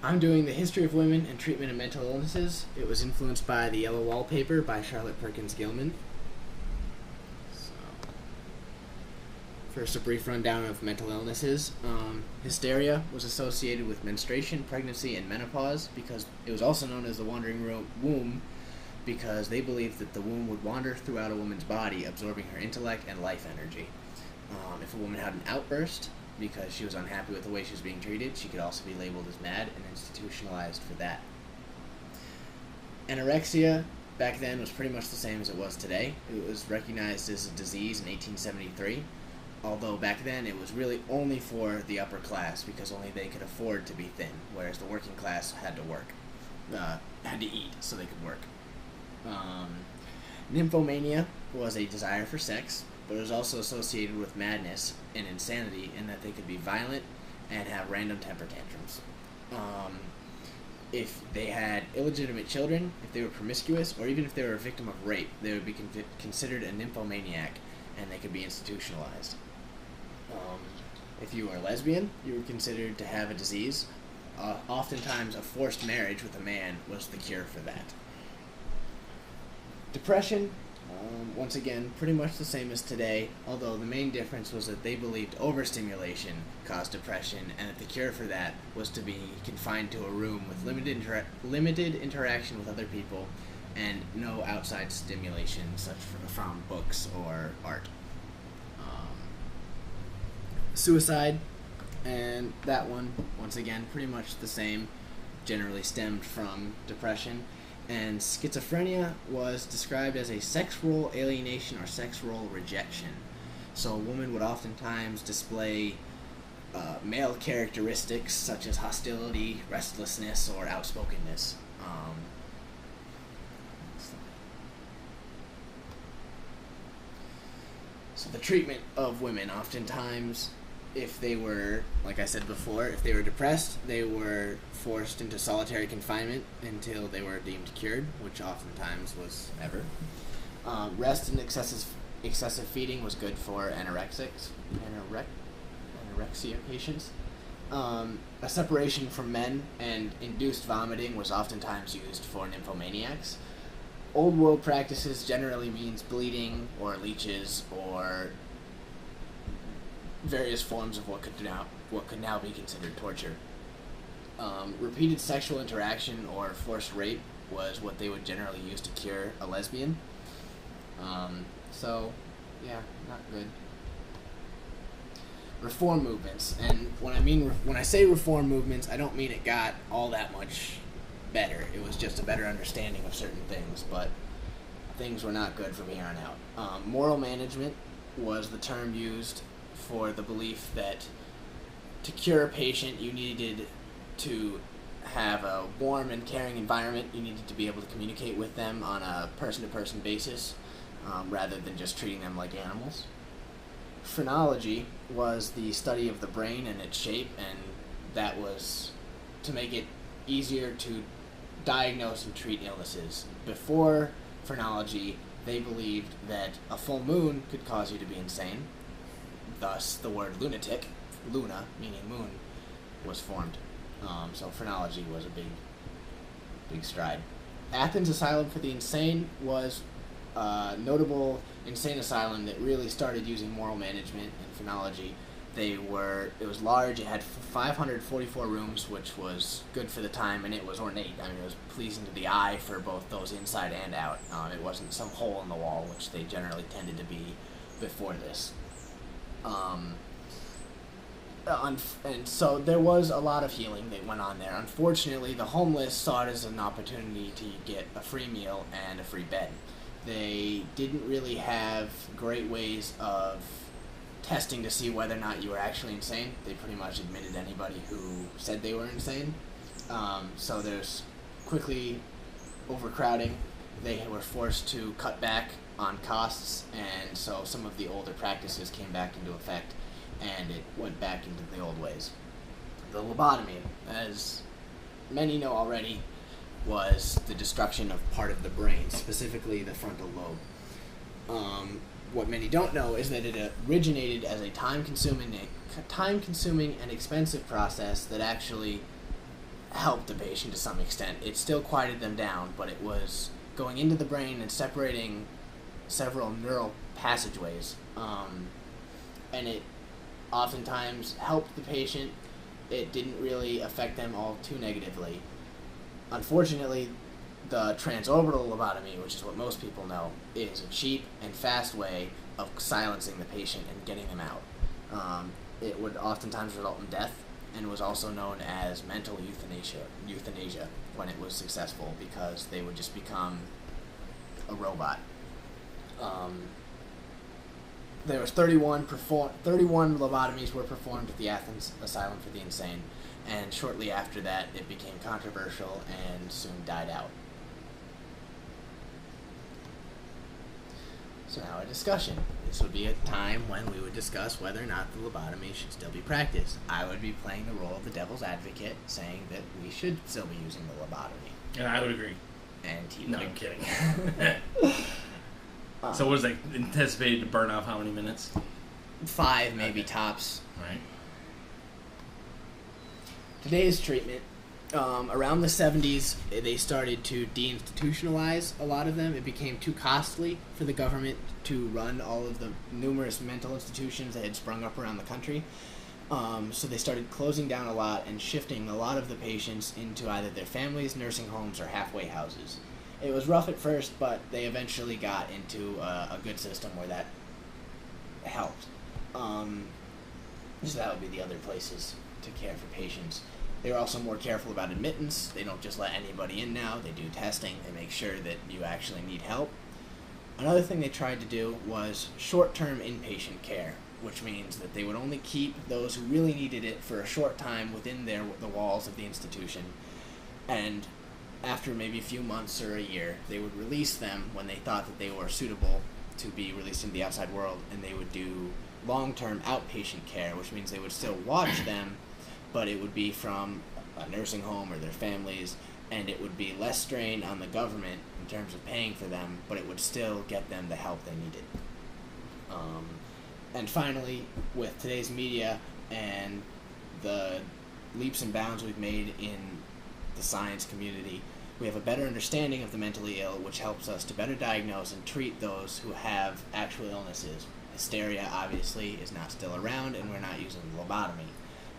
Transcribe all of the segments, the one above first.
I'm doing the history of women and treatment of mental illnesses. It was influenced by The Yellow Wallpaper by Charlotte Perkins Gilman. So, first, a brief rundown of mental illnesses. Hysteria was associated with menstruation, pregnancy, and menopause because it was also known as the wandering womb because they believed that the womb would wander throughout a woman's body, absorbing her intellect and life energy. If a woman had an outburst because she was unhappy with the way she was being treated, she could also be labeled as mad and institutionalized for that. Anorexia back then was pretty much the same as it was today. It was recognized as a disease in 1873, although back then it was really only for the upper class because only they could afford to be thin, whereas the working class had to work, had to eat so they could work. Nymphomania was a desire for sex, but it was also associated with madness and insanity in that they could be violent and have random temper tantrums. If they had illegitimate children, if they were promiscuous, or even if they were a victim of rape, they would be considered a nymphomaniac, and they could be institutionalized. If you were a lesbian, you were considered to have a disease. Oftentimes, a forced marriage with a man was the cure for that. Depression, once again, pretty much the same as today, although the main difference was that they believed overstimulation caused depression, and that the cure for that was to be confined to a room with limited interaction with other people and no outside stimulation, such from books or art. Suicide, and that one, once again, pretty much the same, generally stemmed from depression. And schizophrenia was described as a sex role alienation or sex role rejection. So a woman would oftentimes display male characteristics such as hostility, restlessness, or outspokenness. So the treatment of women, oftentimes, if they were, like I said before, if they were depressed, they were forced into solitary confinement until they were deemed cured, which oftentimes was never. Rest and excessive feeding was good for anorexia patients. A separation from men and induced vomiting was oftentimes used for nymphomaniacs. Old world practices generally means bleeding or leeches or various forms of what could now be considered torture. Repeated sexual interaction or forced rape was what they would generally use to cure a lesbian. So, yeah, not good. Reform movements, and when I say reform movements, I don't mean it got all that much better. It was just a better understanding of certain things, but things were not good from here on out. Moral management was the term used for the belief that to cure a patient, you needed to have a warm and caring environment. You needed to be able to communicate with them on a person-to-person basis, rather than just treating them like animals. Phrenology was the study of the brain and its shape, and that was to make it easier to diagnose and treat illnesses. Before phrenology, they believed that a full moon could cause you to be insane. Thus, the word lunatic, luna, meaning moon, was formed. So phrenology was a big stride. Athens Asylum for the Insane was a notable insane asylum that really started using moral management and phrenology. It was large, it had 544 rooms, which was good for the time, and it was ornate. I mean, it was pleasing to the eye for both those inside and out. It wasn't some hole in the wall, which they generally tended to be before this. And so there was a lot of healing that went on there. Unfortunately, the homeless saw it as an opportunity to get a free meal and a free bed. They didn't really have great ways of testing to see whether or not you were actually insane. They pretty much admitted anybody who said they were insane. So there's quickly overcrowding. They were forced to cut back on costs, and so some of the older practices came back into effect, and it went back into the old ways. The lobotomy, as many know already, was the destruction of part of the brain, specifically the frontal lobe. What many don't know is that it originated as a time-consuming and expensive process that actually helped the patient to some extent. It still quieted them down, but it was going into the brain and separating several neural passageways, and it oftentimes helped the patient. It didn't really affect them all too negatively. Unfortunately, the transorbital lobotomy, which is what most people know, is a cheap and fast way of silencing the patient and getting them out. It would oftentimes result in death, and was also known as mental euthanasia when it was successful, because they would just become a robot. There was 31 lobotomies were performed at the Athens Asylum for the Insane, and shortly after that it became controversial and soon died out. So now a discussion. This would be a time when we would discuss whether or not the lobotomy should still be practiced. I would be playing the role of the devil's advocate, saying that we should still be using the lobotomy. And I would agree. And he No, would. I'm kidding. So what is that anticipated to burn off how many minutes? 5 maybe tops. Right. Today's treatment, around the 70s, they started to deinstitutionalize a lot of them. It became too costly for the government to run all of the numerous mental institutions that had sprung up around the country. So they started closing down a lot and shifting a lot of the patients into either their families, nursing homes, or halfway houses. It was rough at first, but they eventually got into a good system where that helped. So that would be the other places to care for patients. They were also more careful about admittance. They don't just let anybody in now. They do testing. They make sure that you actually need help. Another thing they tried to do was short-term inpatient care, which means that they would only keep those who really needed it for a short time within the walls of the institution, and after maybe a few months or a year, they would release them when they thought that they were suitable to be released into the outside world, and they would do long-term outpatient care, which means they would still watch them, but it would be from a nursing home or their families, and it would be less strain on the government in terms of paying for them, but it would still get them the help they needed. And finally, with today's media and the leaps and bounds we've made in the science community, we have a better understanding of the mentally ill, which helps us to better diagnose and treat those who have actual illnesses. Hysteria, obviously, is not still around, and we're not using lobotomy.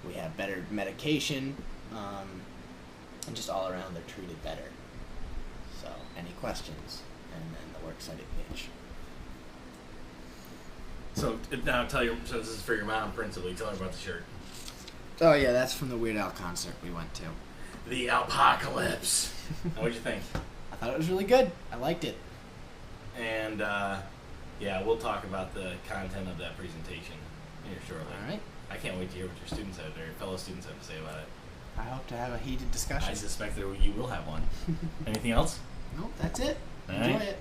We have better medication, and just all around they're treated better. So, any questions? And then the works cited page. So now so this is for your mom principally. Tell her about the shirt. Oh yeah, that's from the Weird Al concert we went to. The Apocalypse. What'd you think? I thought it was really good. I liked it. And yeah, we'll talk about the content of that presentation here shortly. All right. I can't wait to hear what your students have, or your fellow students have to say about it. I hope to have a heated discussion. I suspect that you will have one. Anything else? Nope, that's it. All Enjoy right. it.